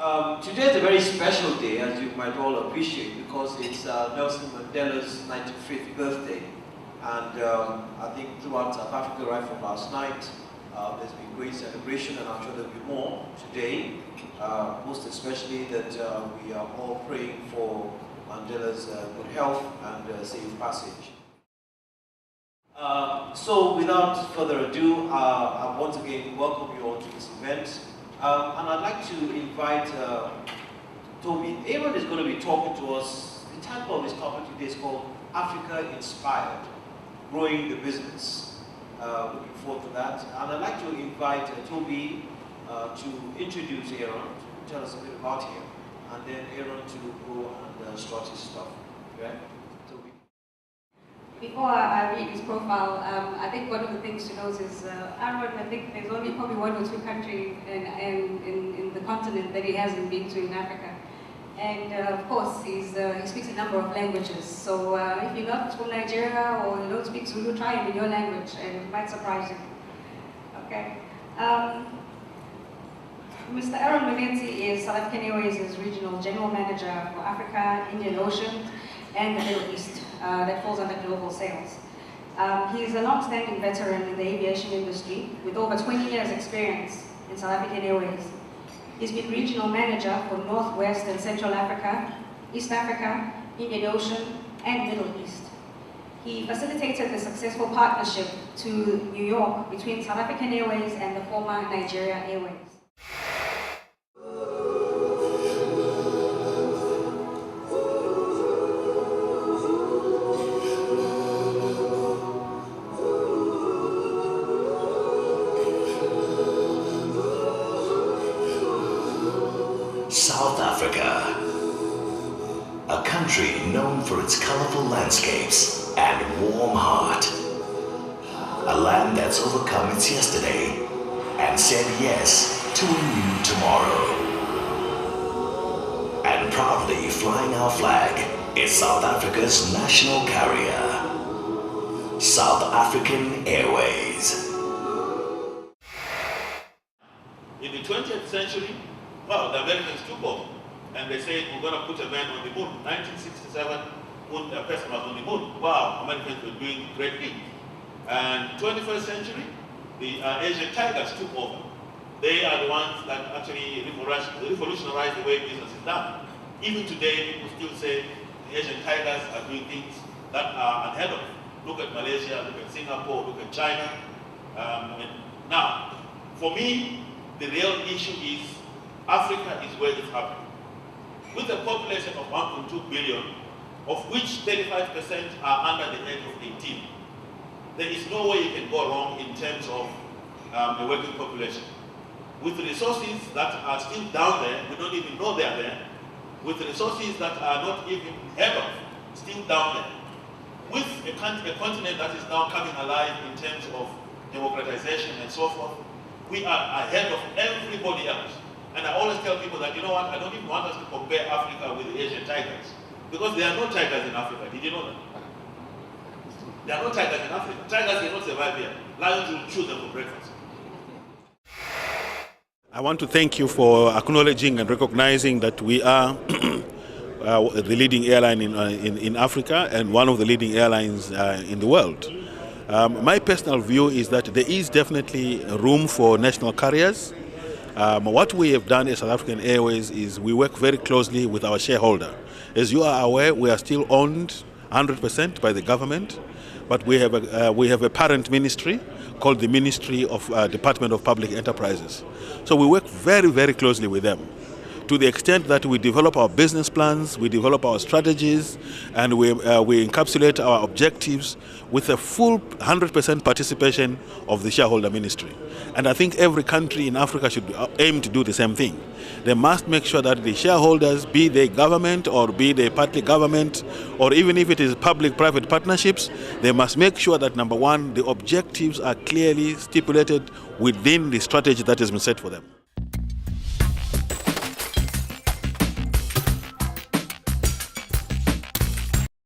Today is a very special day, as you might all appreciate, because it's Nelson Mandela's 95th birthday. And I think throughout South Africa, right from last night, there's been great celebration, and I'm sure there'll be more today. Most especially that we are all praying for Mandela's good health and safe passage. So without further ado, I once again welcome you all to this event. And I'd like to invite Toby. Aaron is going to be talking to us. The title of his topic today is called Africa Inspired, Growing the Business. Looking forward to that. And I'd like to invite Toby to introduce Aaron, to tell us a bit about him, and then Aaron to go and start his stuff. Okay? Toby. Before I read his profile, I think one of the things to note is Aaron, I think there's only probably one or two countries in the continent that he hasn't been to in Africa. And of course, he speaks a number of languages. So if you're not from Nigeria or you don't speak Zulu, try it in your language and it might surprise you. Okay. Mr. Aaron Munetsi is South African Airways' Regional General Manager for Africa, Indian Ocean, and the Middle East. That falls under global sales. He is a long-standing veteran in the aviation industry with over 20 years experience in South African Airways. He's been regional manager for Northwest and Central Africa, East Africa, Indian Ocean, and Middle East. He facilitated the successful partnership to New York between South African Airways and the former Nigeria Airways. South Africa, a country known for its colorful landscapes and warm heart. A land that's overcome its yesterday and said yes to a new tomorrow. And proudly flying our flag is South Africa's national carrier, South African Airways. In the 20th century, well, the Americans took off and they said, we're going to put a man on the moon. 1967, a person was on the moon. Wow, Americans were doing great things. And 21st century, the Asian tigers took over. They are the ones that actually revolutionized the way business is done. Even today, people still say the Asian tigers are doing things that are unheard of. Look at Malaysia, look at Singapore, look at China. Now, for me, the real issue is Africa is where it's happening. With a population of 1.2 billion, of which 35% are under the age of 18, there is no way you can go wrong in terms of the working population. With resources that are still down there, we don't even know they are there, with resources that are not even heard of, still down there, with a continent that is now coming alive in terms of democratization and so forth, we are ahead of everybody else. And I always tell people that, you know what, I don't even want us to compare Africa with the Asian tigers. Because there are no tigers in Africa. Did you know that? There are no tigers in Africa. Tigers cannot survive here. Lions will chew them for breakfast. I want to thank you for acknowledging and recognizing that we are the leading airline in Africa and one of the leading airlines in the world. My personal view is that there is definitely room for national carriers. What we have done as South African Airways is we work very closely with our shareholder. As you are aware, we are still owned 100% by the government, but we have a parent ministry called the Ministry of Department of Public Enterprises. So we work very, very closely with them, to the extent that we develop our business plans, we develop our strategies, and we encapsulate our objectives with a full 100% participation of the shareholder ministry. And I think every country in Africa should aim to do the same thing. They must make sure that the shareholders, be they government or be they partly government, or even if it is public-private partnerships, they must make sure that, number one, the objectives are clearly stipulated within the strategy that has been set for them.